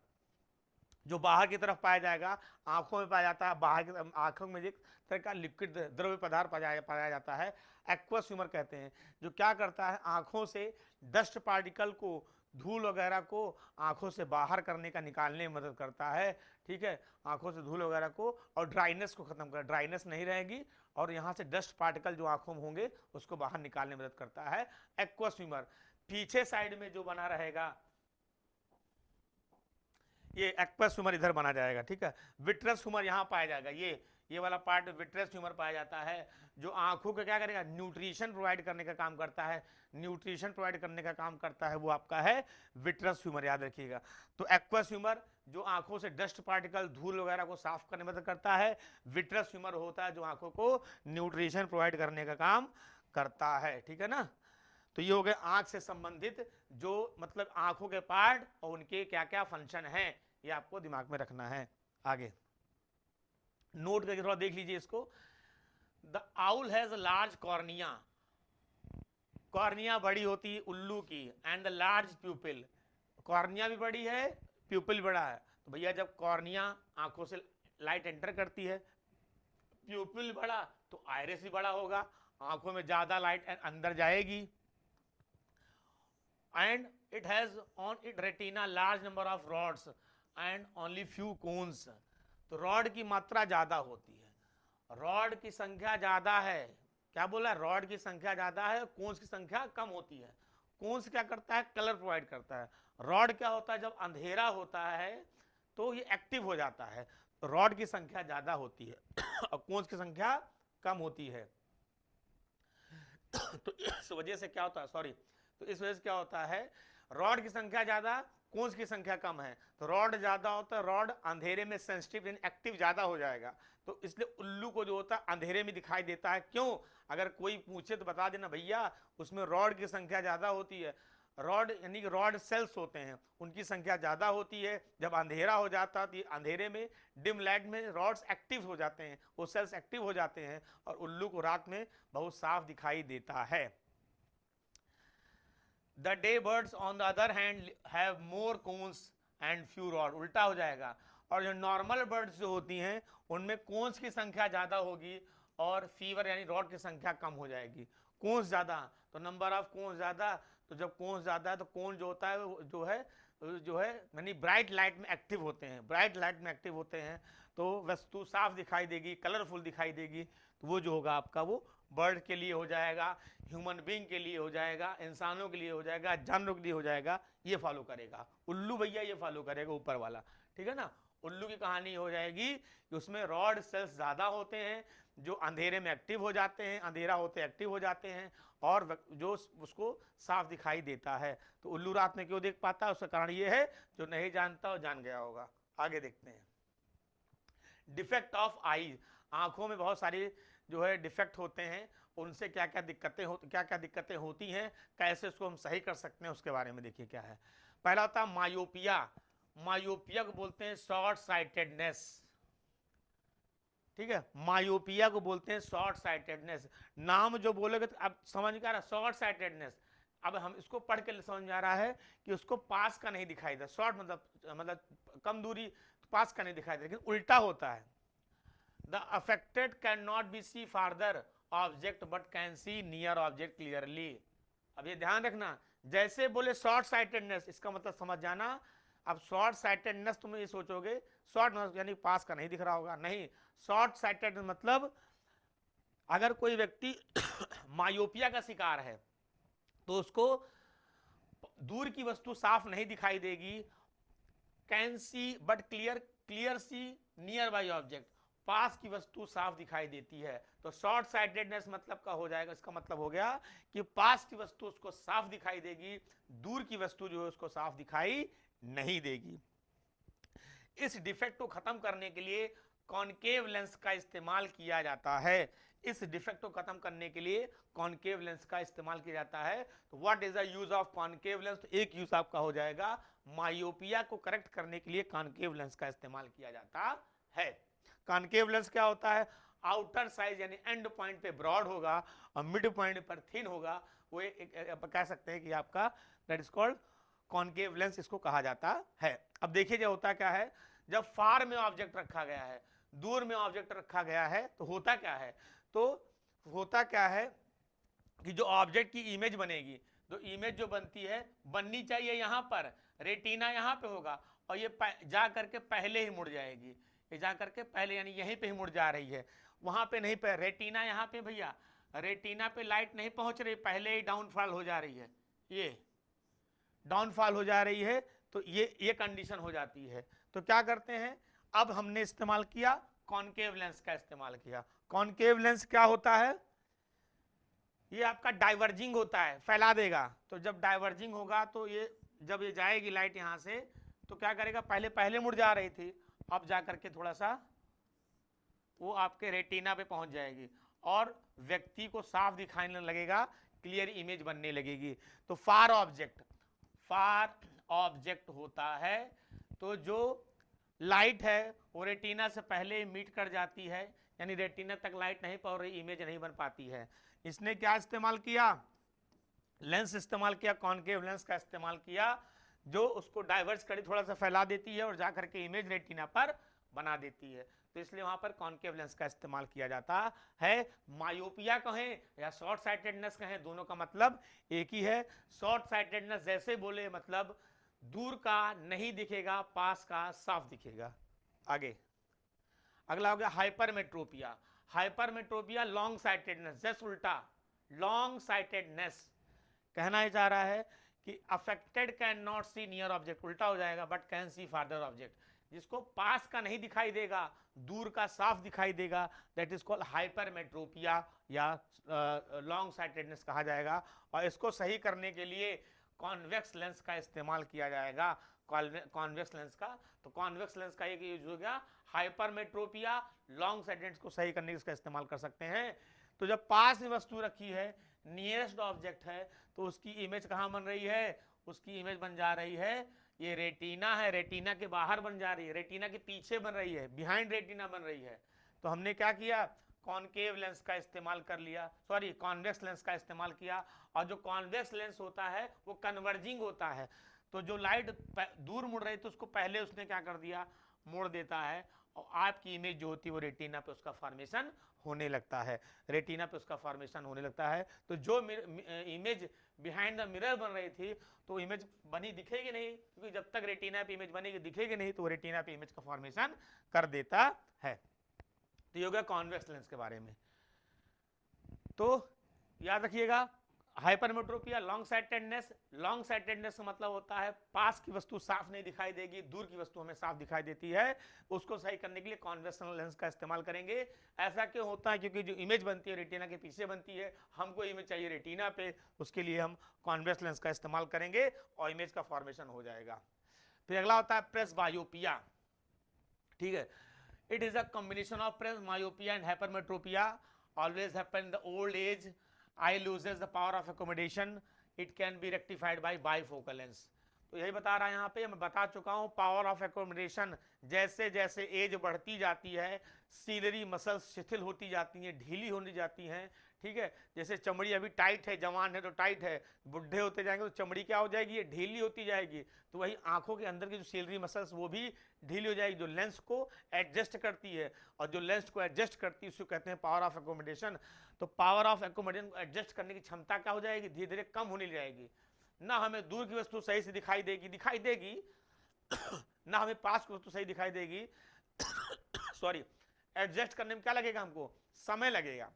जो बाहर की तरफ पाया जाएगा, आंखों में पाया जाता है, बाहर की आंखों में एक तरह का लिक्विड द्रव्य पदार्थ पाया जाता है, एक्वस ह्यूमर कहते हैं, जो क्या करता है, आंखों से डस्ट पार्टिकल को, धूल वगैरह को आंखों से बाहर करने का, निकालने में मदद करता है। ठीक है, आंखों से धूल वगैरह को और ड्राइनेस को खत्म कर, ड्राइनेस नहीं रहेगी, और यहाँ से डस्ट पार्टिकल जो आंखों में होंगे उसको बाहर निकालने में मदद करता है एक्वस ह्यूमर। पीछे साइड में जो बना रहेगा ये एक्वस ह्यूमर इधर बना जाएगा। ठीक है, विट्रस ह्यूमर यहाँ पाया जाएगा, ये वाला पार्ट विट्रस ह्यूमर पाया जाता है, जो आंखों को क्या करेगा, न्यूट्रिशन प्रोवाइड करने का काम करता है। न्यूट्रिशन प्रोवाइड करने का काम करता है वो आपका है विट्रस ह्यूमर, याद रखिएगा। तो एक्वस ह्यूमर जो आंखों से डस्ट पार्टिकल, धूल वगैरह को साफ करने में मदद करता है। विट्रस ह्यूमर होता है जो आंखों को न्यूट्रिशन प्रोवाइड करने का काम करता है। ठीक है ना, तो ये हो गए आंख से संबंधित जो मतलब आंखों के पार्ट और उनके क्या क्या फंक्शन हैं, ये आपको दिमाग में रखना है। आगे नोट करके थोड़ा देख लीजिए इसको। The owl has large cornea, cornea बड़ी होती है उल्लू की, एंड द लार्ज प्यूपिल, कॉर्निया भी बड़ी है, प्यूपिल बड़ा है। तो भैया जब कॉर्निया आंखों से लाइट एंटर करती है, प्यूपिल बड़ा तो आयरिस भी बड़ा होगा, आंखों में ज्यादा लाइट अंदर जाएगी। And it has on it retina large number of rods and only few cones, तो रॉड की मात्रा ज्यादा होती है, रॉड की संख्या ज्यादा है, क्या बोला, रॉड की संख्या ज्यादा है, कोन्स की संख्या कम होती है। कोन्स क्या करता है, कलर प्रोवाइड करता है। रॉड क्या होता है, जब अंधेरा होता है तो ये एक्टिव हो जाता है, तो रॉड की संख्या ज्यादा होती है और कोन्स की संख्या कम होती है। तो इस वजह से क्या होता है, सॉरी, तो इस वजह से क्या होता है, रॉड की संख्या ज्यादा, कोन्स की संख्या कम है, तो रॉड ज्यादा होता है, रॉड अंधेरे में सेंसिटिव एक्टिव ज्यादा हो जाएगा, तो इसलिए उल्लू को जो होता है अंधेरे में दिखाई देता है। क्यों, अगर कोई पूछे तो बता देना भैया उसमें रॉड की संख्या ज्यादा होती है, रॉड यानी कि रॉड सेल्स होते हैं उनकी संख्या ज्यादा होती है, जब अंधेरा हो जाता है तो अंधेरे में डिम लाइट में रॉड्स एक्टिव हो जाते हैं, वो सेल्स एक्टिव हो जाते हैं और उल्लू को रात में बहुत साफ दिखाई देता है। The day birds on the other hand have more cones and few rod, उल्टा हो जाएगा, और जो नॉर्मल बर्ड्स जो होती हैं उनमें कोन्स की संख्या ज्यादा होगी और फीवर यानी रॉड की संख्या कम हो जाएगी। कोन्स ज्यादा तो नंबर ऑफ कोन्स ज्यादा, तो जब कोन्स ज्यादा है तो कोन जो होता है जो है यानी ब्राइट लाइट में एक्टिव होते हैं, ब्राइट लाइट में एक्टिव होते हैं तो वस्तु साफ दिखाई देगी, कलरफुल दिखाई देगी, तो वो जो होगा आपका वो बर्ड के लिए हो जाएगा, ह्यूमन बीइंग के लिए हो जाएगा, इंसानों के लिए हो जाएगा, जानवरों के लिए हो जाएगा, ये फॉलो करेगा उल्लू भैया, ये फॉलो करेगा ऊपर वाला, ठीक है ना। उल्लू की कहानी हो जाएगी कि उसमें रॉड सेल्स ज्यादा होते हैं जो अंधेरे में एक्टिव हो जाते हैं, अंधेरा होते एक्टिव हो जाते हैं और जो उसको साफ दिखाई देता है। तो उल्लू रात में क्यों देख पाता है, उसका कारण ये है, जो नहीं जानता वो जान गया होगा। आगे देखते हैं, डिफेक्ट ऑफ आई, आंखों में बहुत सारी जो है डिफेक्ट होते हैं, उनसे क्या क्या दिक्कतें होती हैं, कैसे उसको हम सही कर सकते हैं उसके बारे में देखिए क्या है। पहला होता है मायोपिया, मायोपिया को बोलते हैं शॉर्ट साइटेडनेस, ठीक है, मायोपिया को बोलते हैं शॉर्ट साइटेडनेस। नाम जो बोलोगे तो अब समझ में आ रहा, शॉर्ट साइटेडनेस, अब हम इसको पढ़ के समझ में आ रहा है कि उसको पास का नहीं दिखाई देता, शॉर्ट मतलब कम दूरी, पास का नहीं दिखाई देता, लेकिन उल्टा होता है। The affected can not be see farther object but can see near object clearly. अब ये ध्यान रखना, जैसे बोले शॉर्ट साइटेडनेस, इसका मतलब समझ जाना। अब शॉर्ट साइटेडनेस तुम ये सोचोगे शॉर्ट यानी पास का नहीं दिख रहा होगा, नहीं, शॉर्ट साइटेडनेस मतलब अगर कोई व्यक्ति मायोपिया का शिकार है तो उसको दूर की वस्तु साफ नहीं दिखाई देगी, can see but clear see nearby object, पास की वस्तु साफ दिखाई देती है। तो शॉर्ट साइटेडनेस मतलब का हो जाएगा, इसका मतलब हो गया कि पास की वस्तु उसको साफ दिखाई देगी, दूर की वस्तु जो है उसको साफ दिखाई नहीं देगी। इस डिफेक्ट को खत्म करने के लिए कॉनकेव लेंस का इस्तेमाल किया जाता है, इस डिफेक्ट को खत्म करने के लिए कॉनकेव लेंस का इस्तेमाल किया जाता है। तो what is the use of concave lens, तो एक यूज आपका हो जाएगा, मायोपिया को करेक्ट करने के लिए कॉनकेव लेंस का इस्तेमाल किया जाता है। कॉनकेव लेंस क्या होता है, आउटर साइज यानी एंड पॉइंट पे ब्रॉड होगा और मिड पॉइंट पर थिन होगा, वो कह सकते हैं कि आपका that is called concave lens, इसको कहा जाता है। अब देखिए जो होता क्या है, जब फार में ऑब्जेक्ट रखा गया है, दूर में ऑब्जेक्ट रखा गया है, तो होता क्या है, तो होता क्या है कि जो ऑब्जेक्ट की इमेज बनेगी, तो इमेज जो बनती है बननी चाहिए यहाँ पर, रेटिना यहाँ पे होगा और ये जा करके पहले ही मुड़ जाएगी, ये जा करके पहले यानी यहीं पे ही मुड़ जा रही है, वहां पे नहीं पे रेटिना यहाँ पे भैया, रेटिना पे लाइट नहीं पहुंच रही, पहले ही डाउनफॉल हो जा रही है, ये डाउनफॉल हो जा रही है, तो ये कंडीशन हो जाती है। तो क्या करते हैं, अब हमने इस्तेमाल किया कॉनकेव लेंस का इस्तेमाल किया। कॉनकेव लेंस क्या होता है, ये आपका डाइवर्जिंग होता है, फैला देगा, तो जब डाइवर्जिंग होगा तो ये जब ये जाएगी लाइट यहाँ से तो क्या करेगा, पहले मुड़ जा रही थी, अब जा करके थोड़ा सा वो आपके रेटिना पे पहुंच जाएगी और व्यक्ति को साफ दिखाने लगेगा, क्लियर इमेज बनने लगेगी। तो फार ऑब्जेक्ट होता है, तो जो लाइट है वो रेटिना से पहले मीट कर जाती है, यानी रेटिना तक लाइट नहीं पहुंच रही, इमेज नहीं बन पाती है। इसने क्या इस्तेमाल किया, लेंस इस्तेमाल किया, कॉनकेव लेंस का इस्तेमाल किया, जो उसको डाइवर्स कर थोड़ा सा फैला देती है और जा करके इमेज रेटिना पर बना देती है। तो इसलिए वहां पर कॉनकेव लेंस का इस्तेमाल किया जाता है। मायोपिया कहें या शॉर्ट साइटेडनेस कहें, दोनों का मतलब एक ही है। शॉर्ट साइटेडनेस जैसे बोले मतलब दूर का नहीं दिखेगा, पास का साफ दिखेगा। आगे अगला हो गया hypermetropia. Hypermetropia long sightedness, just उल्टा, लॉन्ग साइटेडनेस कहना ही चाह रहा है कि affected can not see near object, उल्टा हो जाएगा, but can see farther object, जिसको पास का नहीं दिखाई देगा, दूर का साफ दिखाई देगा, दैट इज कॉल्ड हाइपरमेट्रोपिया या लॉन्ग साइटेडनेस कहा जाएगा। और इसको सही करने के लिए कॉन्वेक्स लेंस का इस्तेमाल किया जाएगा, कॉन्वेक्स लेंस का। तो कॉन्वेक्स लेंस का एक यूज हो गया हाइपरमेट्रोपिया, लॉन्ग साइटेडनेस को सही करने के इसका इस्तेमाल कर सकते हैं। तो जब पास में वस्तु रखी है, नियरेस्ट ऑब्जेक्ट है, तो उसकी इमेज कहाँ बन रही है, उसकी इमेज बन जा रही है, ये रेटिना है, रेटिना के बाहर बन जा रही है, रेटिना के पीछे बन रही है, बिहाइंड रेटिना बन रही है। तो हमने क्या किया, कॉनकेव लेंस का इस्तेमाल कर लिया, सॉरी कॉन्वेक्स लेंस का इस्तेमाल किया। और जो कॉन्वेक्स लेंस होता है वो कन्वर्जिंग होता है, तो जो लाइट दूर मुड़ रही तो उसको पहले उसने क्या कर दिया, मोड़ देता है, और आपकी इमेज जो होती है वो रेटिना पे उसका फॉर्मेशन होने लगता है, रेटिना पे उसका फॉर्मेशन होने लगता है। तो जो इमेज बिहाइंड द मिरर बन रही थी तो इमेज बनी दिखेगी नहीं, क्योंकि जब तक रेटिना पे इमेज बनेगी दिखेगी नहीं, तो रेटिना पे इमेज का फॉर्मेशन कर देता है। तो ये हो गया कॉन्वेक्स लेंस के बारे में। तो याद रखिएगा, hypermetropia long sightedness, long sightedness का मतलब होता है पास की वस्तु साफ नहीं दिखाई देगी, दूर की वस्तु हमें साफ दिखाई देती है। उसको सही करने के लिए कॉन्वेक्शन लेंस का इस्तेमाल करेंगे। ऐसा क्यों होता है, क्योंकि जो इमेज बनती है रेटिना के पीछे बनती है, हमको इमेज चाहिए रेटिना पे, उसके लिए हम कॉन्वेक्स लेंस का इस्तेमाल करेंगे और इमेज का फॉर्मेशन हो जाएगा। फिर अगला होता है प्रेसबायोपिया। ठीक है, it is a combination of presbyopia and hypermetropia, always happen in the old age. Eye loses the power of accommodation. It can be rectified by bifocal lens. तो यही बता रहा है यहाँ पे, मैं बता चुका हूँ, पावर ऑफ एकोमोडेशन, जैसे जैसे एज बढ़ती जाती है सीलरी मसल्स शिथिल होती जाती हैं, ढीली होती जाती हैं। ठीक है, जैसे चमड़ी अभी टाइट है, जवान है तो टाइट है, बुढ़े होते जाएंगे तो चमड़ी क्या हो जाएगी, ये ढीली होती जाएगी। तो वही आंखों के अंदर की जो सीलरी मसल्स वो भी ढीली हो जाएगी, जो लेंस को एडजस्ट करती है, और जो लेंस को एडजस्ट करती है उसको कहते हैं पावर ऑफ एकोमोडेशन। तो पावर ऑफ एकोमोडेशन को एडजस्ट करने की क्षमता क्या हो जाएगी, धीरे धीरे कम होने जाएगी। ना हमें दूर की वस्तु सही से दिखाई देगी ना हमें पास की वस्तु सही दिखाई देगी सॉरी, एडजस्ट करने में क्या लगेगा, हमको समय लगेगा।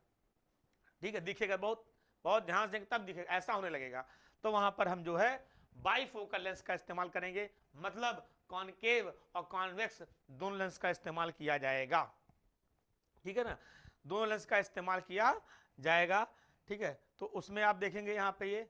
ठीक है, दिखेगा बहुत बहुत ध्यान से तब दिखेगा, ऐसा होने लगेगा। तो वहां पर हम जो है बाइफोकल लेंस का इस्तेमाल करेंगे, मतलब कॉनकेव और कॉन्वेक्स दोनों लेंस का इस्तेमाल किया जाएगा। ठीक है ना, दोनों लेंस का इस्तेमाल किया जाएगा। ठीक है, तो उसमें आप देखेंगे यहाँ पे, ये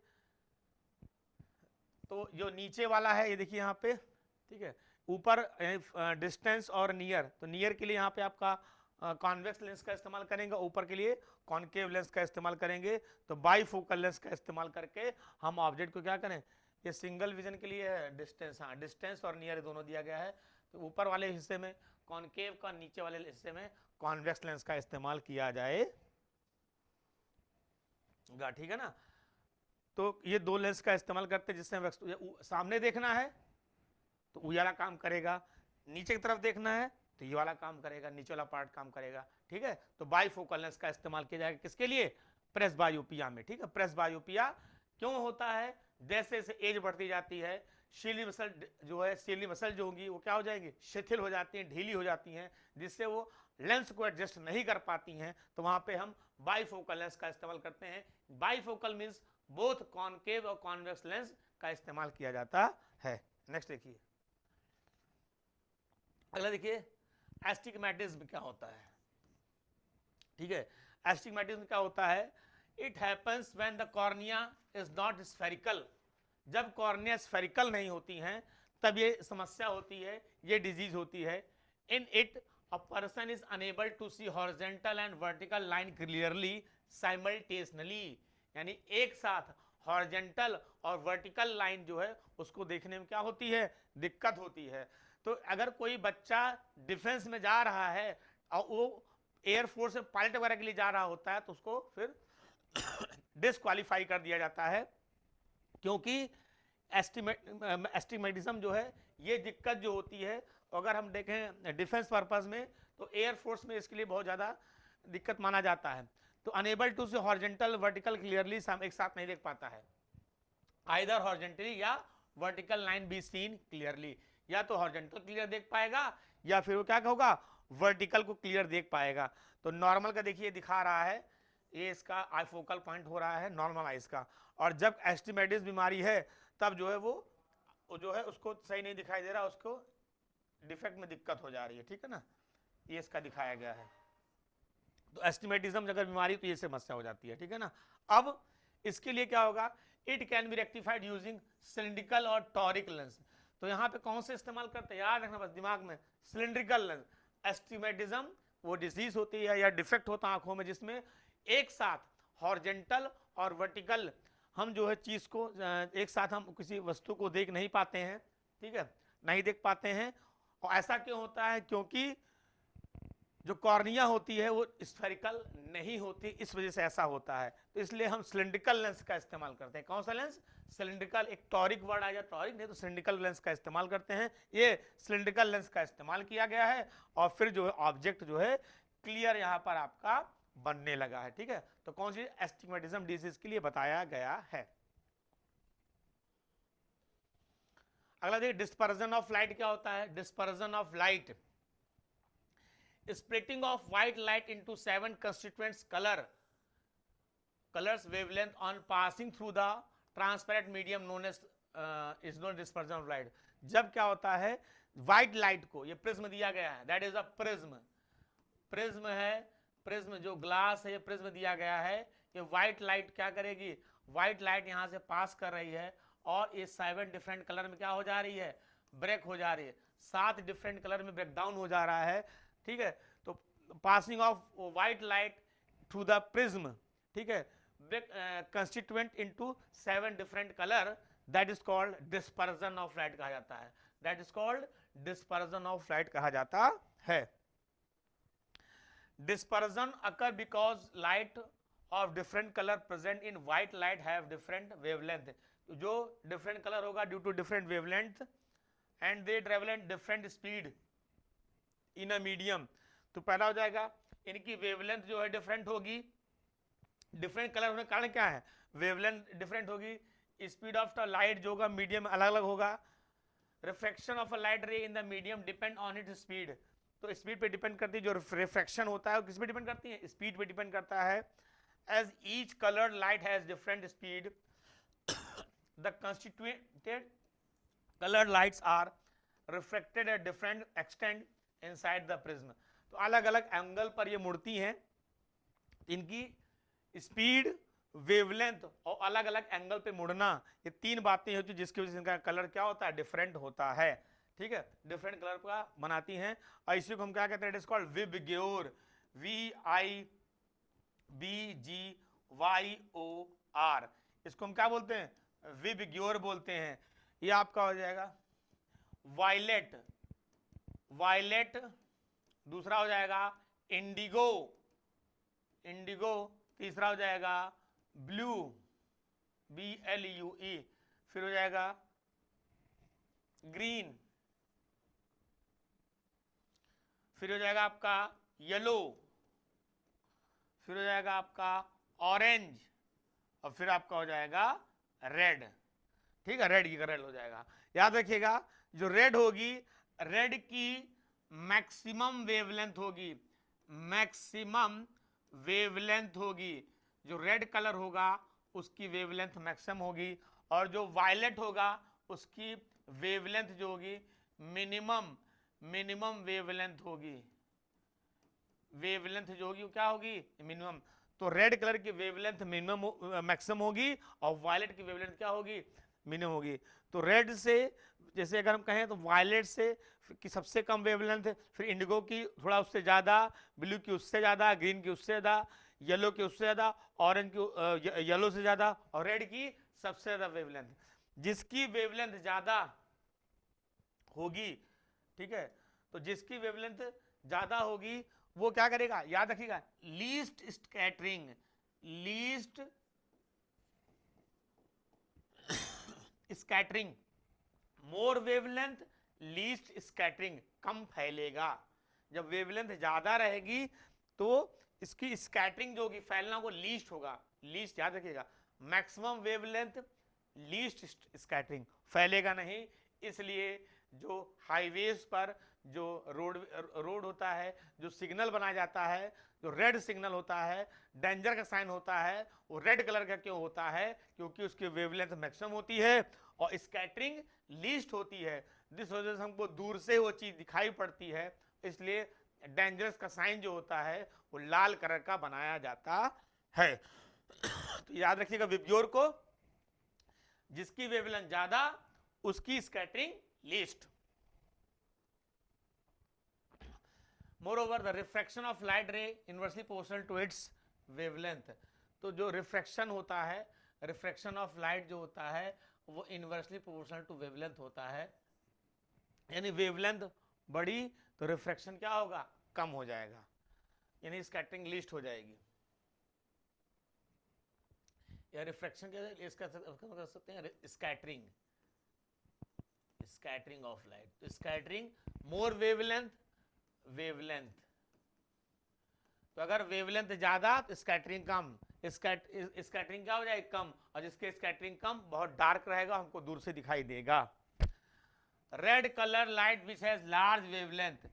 तो जो नीचे वाला है ये देखिए यहाँ पे, ठीक है, ऊपर डिस्टेंस और नियर, तो नियर के लिए यहाँ पे आपका कॉन्वेक्स लेंस का इस्तेमाल करेंगे, ऊपर के लिए कॉनकेव लेंस का इस्तेमाल करेंगे। तो बाइफोकल लेंस का इस्तेमाल करके हम ऑब्जेक्ट को क्या करें, ये सिंगल विजन के लिए है डिस्टेंस, हाँ डिस्टेंस और नियर दोनों दिया गया है। तो ऊपर वाले हिस्से में कॉनकेव का, नीचे वाले हिस्से में कॉन्वेक्स लेंस का इस्तेमाल किया जाएगा। ठीक है ना, तो ये दो लेंस का इस्तेमाल करते हैं, जिससे सामने देखना है तो ये वाला काम करेगा, नीचे की तरफ देखना है तो ये वाला काम करेगा, नीचे वाला पार्ट काम करेगा। ठीक है, तो बाइफोकल लेंस का इस्तेमाल किया जाएगा किसके लिए, प्रेसबायोपिया में। ठीक है, प्रेसबायोपिया क्यों होता है, जैसे जैसे एज बढ़ती जाती है सीली मसल जो है, सीली मसल जो होंगी वो क्या हो जाएंगी, शिथिल हो जाती हैं, ढीली हो जाती हैं, जिससे वो लेंस को एडजस्ट नहीं कर पाती हैं। तो वहां पे हम बाइफोकल लेंस का इस्तेमाल करते हैं। बाइफोकल मींस बोथ कॉनकेव और कॉन्वेक्स लेंस का इस्तेमाल किया जाता है। नेक्स्ट देखिए, अगला देखिए एस्टिग्मेटिज्म क्या होता है। ठीक है, एस्टिग्मेटिज्म क्या होता है, it happens when the cornea is not spherical. जब कॉर्निया स्फेरिकल नहीं होती हैं तब ये समस्या होती है, ये डिजीज होती है। In it a person is unable to see horizontal and vertical line clearly simultaneously, यानी एक साथ हॉरिजॉन्टल और वर्टिकल लाइन जो है उसको देखने में क्या होती है, दिक्कत होती है। तो अगर कोई बच्चा डिफेंस में जा रहा है और वो एयरफोर्स में पायलट वगैरह के लिए जा रहा होता है तो उसको फिर डिस्क्वालीफाई कर दिया जाता है, क्योंकि एस्टिमेटिज्म जो है ये दिक्कत जो होती है, अगर हम देखें डिफेंस पर्पस में तो एयरफोर्स में इसके लिए बहुत ज़्यादा दिक्कत माना जाता है। तो अनेबल टू से हॉरिजॉन्टल वर्टिकल क्लियरली एक साथ नहीं देख पाता है, आइदर हॉरिजॉन्टली या vertical line be seen clearly, या तो हॉरिजॉन्टल क्लियर देख पाएगा या फिर वो क्या होगा वर्टिकल को क्लियर देख पाएगा। तो नॉर्मल का देखिए दिखा रहा है, ये इसका आई फोकल पॉइंट हो रहा है नॉर्मल आइज का, और जब एस्टिमेटिस बीमारी है तब जो है वो जो है उसको सही नहीं दिखाई दे रहा, उसको डिफेक्ट में दिक्कत हो जा रही है, ठीक है ना, ये इसका दिखाया गया है। तो एस्टिमेटिज्म अगर बीमारी तो ये समस्या हो जाती है, ठीक है ना। अब इसके लिए क्या होगा, it can be rectified using cylindrical और टॉरिक लेंस। तो यहाँ पे कौन से इस्तेमाल करते हैं, याद रखना बस दिमाग में, सिलिंड्रिकल लेंस। एस्टिमेटिज्म वो डिजीज होती है या डिफेक्ट होता है आंखों में जिसमें एक साथ हॉरिजॉन्टल और वर्टिकल हम जो है चीज को एक साथ हम किसी वस्तु को देख नहीं पाते हैं, ठीक है, नहीं देख पाते हैं। और ऐसा क्यों होता है, क्योंकि जो कॉर्निया होती है वो स्फेरिकल नहीं होती, इस वजह से ऐसा होता है। तो इसलिए हम सिलिंड्रिकल लेंस का इस्तेमाल करते हैं। कौन सा लेंस, सिलिंड्रिकल, एक टॉरिक वर्ड आ जाए, टॉरिक नहीं तो सिलिंड्रिकल लेंस का इस्तेमाल करते हैं। ये सिलिंड्रिकल लेंस का इस्तेमाल किया गया है और फिर जो है ऑब्जेक्ट जो है क्लियर यहाँ पर आपका बनने लगा है, ठीक है। तो कौन सी एस्टिग्मेटिज्म डिजीज के लिए बताया गया है। अगला देखिए डिस्पर्जन ऑफ लाइट क्या होता है। Dispersion of light, splitting of white light into 7 constituents colors wavelength on passing through the transparent medium known as is known dispersion of light। जब क्या होता है व्हाइट लाइट को, ये प्रिज्म दिया गया है, that is a prism, prism है, प्रिज्म जो ग्लास है ये प्रिज्म दिया गया है। ये व्हाइट लाइट क्या करेगी, व्हाइट लाइट यहां से पास कर रही है और ये 7 डिफरेंट कलर में क्या हो जा रही है, ब्रेक हो जा रही है, 7 डिफरेंट कलर में ब्रेक डाउन हो जा रहा है, ठीक है। तो passing of white light through the prism, ठीक है, constituent into 7 different colour, that is called dispersion of light कहा जाता है, that is called dispersion of light कहा जाता है। Dispersion occur because light of different colour present in white light have different wavelength. जो different colour होगा due to different wavelength and they travel at different speed in a medium. तो पैदा हो जाएगा इनकी वेवलेंथ जो है डिफरेंट होगी, डिफरेंट कलर होने का कारण क्या है, वेवलेंथ डिफरेंट होगी, स्पीड ऑफ द लाइट जो होगा मीडियम अलग अलग होगा, रिफ्रैक्शन ऑफ अ लाइट रे in the medium depend on its speed. तो स्पीड पे डिपेंड करती है, जो रिफ्रैक्शन होता है वो किस पे डिपेंड करती है, स्पीड पे डिपेंड करता है। As each coloured light has different speed the constituented coloured lights are reflected at different extent inside the prism. तो अलग अलग एंगल पर ये मुड़ती हैं, इनकी स्पीड, वेवलेंथ और अलग अलग एंगल पे मुड़ना, ये 3 बातें होती हैं जिसकी वजह से इनका कलर क्या होता है, डिफरेंट होता है, ठीक है, डिफरेंट कलर का बनाती हैं। और इसी को हम क्या कहते हैं, it is called VIBGYOR, VIBGYOR, इसको हम क्या बोलते हैं, विबग्योर बोलते हैं। ये आपका हो जाएगा वायलेट, वायलेट, दूसरा हो जाएगा इंडिगो, इंडिगो, तीसरा हो जाएगा ब्लू, BLUE, फिर हो जाएगा ग्रीन, फिर हो जाएगा आपका येलो, फिर हो जाएगा आपका ऑरेंज और फिर आपका हो जाएगा रेड, ठीक है, रेड की रेड हो जाएगा। याद रखिएगा जो रेड होगी, रेड की मैक्सिमम वेवलेंथ होगी, मैक्सिमम वेवलेंथ होगी, जो रेड कलर होगा उसकी वेवलेंथ मैक्सिमम होगी, और जो वायलेट होगा उसकी वेवलेंथ जो होगी मिनिमम, मिनिमम वेवलेंथ होगी, वेवलेंथ जो होगी क्या होगी, मिनिमम। तो रेड कलर की वेवलेंथ मिनिमम मैक्सिमम होगी और वायलेट की वेवलेंथ क्या होगी, मिनिमम होगी। तो रेड से जैसे अगर हम कहें तो वायलेट से की सबसे कम वेवलेंथ, फिर इंडिगो की थोड़ा उससे ज़्यादा, ब्लू की उससे ज़्यादा, ग्रीन की उससे ज़्यादा, येलो की उससे ज़्यादा, ऑरेंज की येलो से ज़्यादा और रेड की सबसे ज़्यादा वेवलेंथ। जिसकी वेवलेंथ ज़्यादा होगी, ठीक है, तो जिसकी वेवलेंथ ज़्यादा होगी वो क्या करेगा, याद रखिएगा, लीस्ट स्कैटरिंग, लीस्ट स्कैटरिंग, मोर वेवलेंथ लीस्ट स्कैटरिंग, कम फैलेगा। जब वेवलेंथ ज्यादा रहेगी तो इसकी स्कैटरिंग जो होगी, फैलना को लीस्ट होगा, लीस्ट याद रखिएगा, मैक्सिमम वेवलेंथ लीस्ट स्कैटरिंग, फैलेगा नहीं। इसलिए जो हाईवेज पर जो रोड होता है, जो सिग्नल बनाया जाता है, जो रेड सिग्नल होता है, डेंजर का साइन होता है, वो रेड कलर का क्यों होता है, क्योंकि उसकी वेवलेंथ मैक्सिमम होती है और स्कैटरिंग लीस्ट होती है। जिस वजह से हमको दूर से वो चीज दिखाई पड़ती है, इसलिए डेंजरस का साइन जो होता है वो लाल कलर का बनाया जाता है। तो याद रखिएगा विब्ग्योर को, जिसकी वेवलेंथ ज्यादा उसकी scattering least. Moreover the refraction of light ray inversely proportional to its wavelength. तो जो रिफ्रैक्शन होता है, रिफ्रैक्शन ऑफ लाइट जो होता है वो इनवर्सली प्रोपोर्शनल टू वेवलेंथ होता है, यानी वेवलेंथ बढ़ी तो रिफ्रैक्शन क्या होगा, कम हो जाएगा, यानी स्कैटरिंग लीस्ट हो जाएगी। या रिफ्रैक्शन क्या कर सकते हैं, स्कैटरिंग, स्कैटरिंग ऑफ लाइट। तो स्कैटरिंग मोर वेवलेंथ, वेवलेंथ, तो अगर वेवलेंथ ज्यादा तो स्कैटरिंग कम, स्कैटरिंग क्या हो जाएगी, कम, और जिसके स्कैटरिंग कम बहुत डार्क रहेगा, हमको दूर से दिखाई देगा। Red colour light which has large wavelength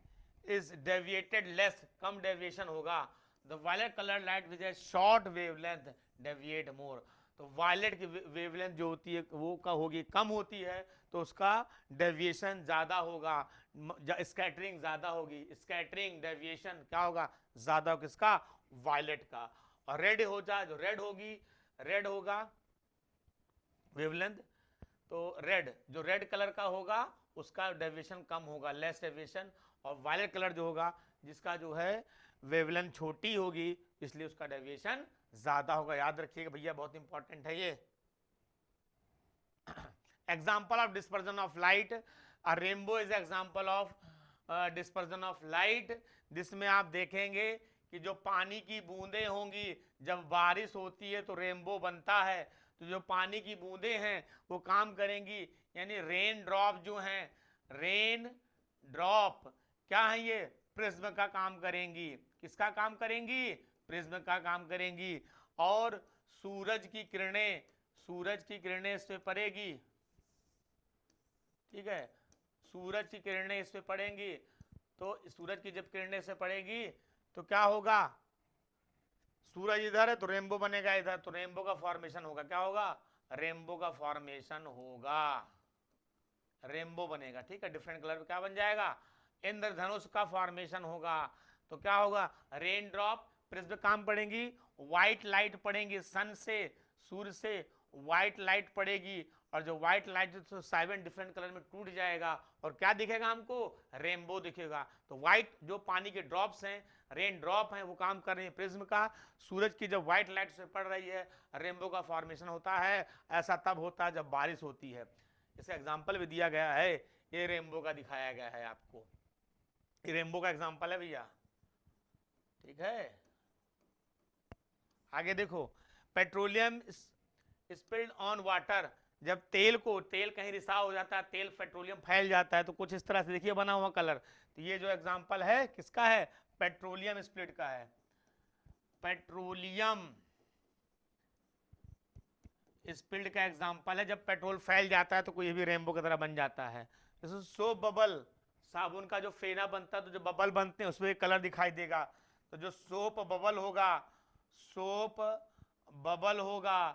is deviated less, कम डेविएशन होगा। The violet colour light which has short wavelength deviate more. तो वायलेट की वेवलेंथ जो होती है वो का होगी, कम होती है, तो उसका डेविएशन ज्यादा होगा, स्कैटरिंग ज्यादा होगी, स्कैटरिंग डेविएशन क्या होगा, ज्यादा किसका, वायलेट का। और रेड हो जाए, जो रेड होगी, रेड होगा वेवलेंथ, तो रेड जो रेड कलर का होगा उसका डेविएशन कम होगा, लेस डेविएशन। और वायलेट कलर जो होगा, जिसका जो है वेवलेंथ छोटी होगी, इसलिए उसका डेविएशन ज्यादा होगा। याद रखिएगा भैया, बहुत इंपॉर्टेंट है ये। Example of dispersion of light, a rainbow is example of dispersion of light, जिसमें आप देखेंगे कि जो पानी की बूंदें होंगी, जब बारिश होती है तो रेनबो बनता है। तो जो पानी की बूंदें हैं वो काम करेंगी, यानी रेन ड्रॉप जो हैं, रेन ड्रॉप क्या है, ये प्रिज्म का काम करेंगी। किसका काम करेंगी, प्रिज्म का काम करेंगी। और सूरज की किरणें, सूरज की किरणें इस पे पड़ेगी, ठीक है, सूरज की किरणें इस पे पड़ेंगी। तो सूरज की जब किरणें से पड़ेगी तो क्या होगा, सूरज इधर है तो रेनबो बनेगा इधर, तो रेनबो का फॉर्मेशन होगा, क्या होगा, रेनबो का फॉर्मेशन होगा, रेनबो बनेगा, ठीक है। डिफरेंट कलर में क्या बन जाएगा, इंद्रधनुष का फॉर्मेशन होगा। तो क्या होगा, रेन ड्रॉप, प्रिज्म काम पड़ेंगी, व्हाइट लाइट पड़ेंगी सन से, सूर्य से व्हाइट लाइट पड़ेगी, और जो व्हाइट लाइट जो 7 डिफरेंट कलर में टूट जाएगा और क्या दिखेगा हमको, रेनबो दिखेगा। तो व्हाइट जो पानी के ड्रॉप्स हैं, रेन ड्रॉप हैं, वो काम कर रहे हैं प्रिज्म का। सूरज की जब व्हाइट लाइट से पड़ रही है, रेनबो का फॉर्मेशन होता है। ऐसा तब होता है जब बारिश होती है। इसका एग्जाम्पल भी दिया गया है, ये रेनबो का दिखाया गया है आपको, ये रेनबो का एग्जाम्पल है भैया, ठीक है। आगे देखो, पेट्रोलियम स्पिल्ड ऑन वाटर, जब तेल कहीं रिसाव हो जाता है, तेल पेट्रोलियम फैल जाता है, तो कुछ इस तरह से देखिए बना हुआ कलर। तो ये जो एग्जांपल है किसका है, पेट्रोलियम स्पिल्ड का है। पेट्रोलियम स्पिल्ड का एग्जांपल है, जब पेट्रोल फैल जाता है तो कोई भी रेनबो की तरह बन जाता है। जैसे सोप बबल, साबुन का जो फेना बनता है तो जो बबल बनते हैं उसमें कलर दिखाई देगा। तो जो सोप बबल होगा, सोप बबल होगा,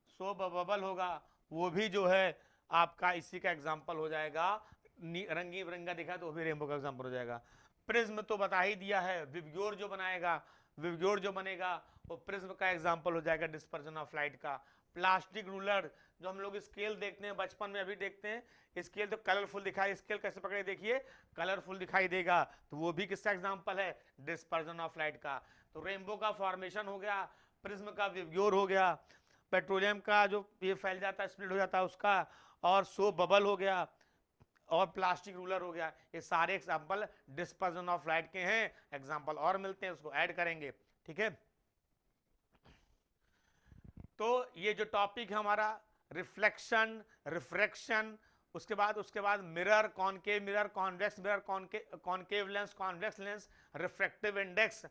सोप बबल होगा, वो भी जो है आपका इसी का एग्जाम्पल हो जाएगा। रंगी बिरंगा दिखा तो वो भी रेनबो का एग्जाम्पल हो जाएगा। प्रिज्म तो बता ही दिया है, विबग्योर जो बनाएगा, विबग्योर जो बनेगा वो प्रिज्म का एग्जाम्पल हो जाएगा, डिस्पर्जन ऑफ लाइट का। प्लास्टिक रूलर, जो हम लोग स्केल देखते हैं बचपन में, अभी देखते हैं स्केल तो कलरफुल दिखाई, स्केल कैसे पकड़े देखिए, कलरफुल दिखाई देगा, तो वो भी किसका एग्जाम्पल है, डिस्पर्जन ऑफ लाइट का। तो रेनबो का फॉर्मेशन हो गया, प्रिज्म का विबग्योर हो गया, पेट्रोलियम का जो ये फैल जाता है, स्प्लिट हो जाता है उसका, और सोप बबल हो गया, और प्लास्टिक रूलर हो गया, ये सारे एग्जाम्पल डिस्पर्जन ऑफ लाइट के हैं। एग्जाम्पल और मिलते हैं, उसको ऐड करेंगे, ठीक है। तो ये जो टॉपिक है हमारा रिफ्लेक्शन, रिफ्रैक्शन, उसके बाद mirror, convex mirror, concave lens, convex lens, refractive index,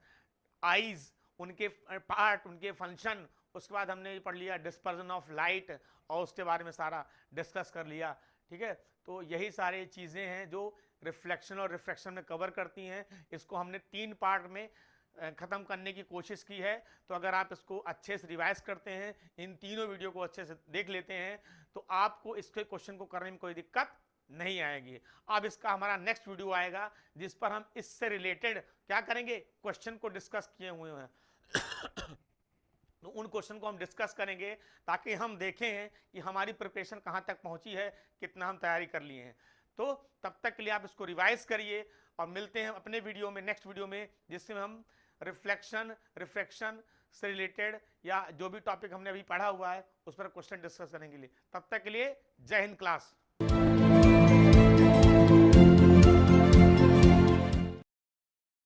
eyes, उनके पार्ट, उनके फंक्शन, उसके बाद हमने पढ़ लिया डिस्पर्जन ऑफ लाइट और उसके बारे में सारा डिस्कस कर लिया, ठीक है। तो यही सारी चीज़ें हैं जो रिफ्लेक्शन और रिफ्रैक्शन में कवर करती हैं। इसको हमने 3 पार्ट में ख़त्म करने की कोशिश की है। तो अगर आप इसको अच्छे से रिवाइज करते हैं, इन तीनों वीडियो को अच्छे से देख लेते हैं, तो आपको इसके क्वेश्चन को करने में कोई दिक्कत नहीं आएगी। अब इसका हमारा नेक्स्ट वीडियो आएगा जिस पर हम इससे रिलेटेड क्या करेंगे, क्वेश्चन को डिस्कस किए हुए हैं तो उन क्वेश्चन को हम डिस्कस करेंगे ताकि हम देखें कि हमारी प्रिपरेशन कहाँ तक पहुंची है, कितना हम तैयारी कर लिए हैं। तो तब तक के लिए आप इसको रिवाइज करिए और मिलते हैं अपने वीडियो में, नेक्स्ट वीडियो में, जिसमें हम रिफ्लेक्शन, रिफ्रैक्शन से रिलेटेड या जो भी टॉपिक हमने अभी पढ़ा हुआ है उस पर क्वेश्चन डिस्कस करेंगे। तब तक के लिए जय हिंद क्लास।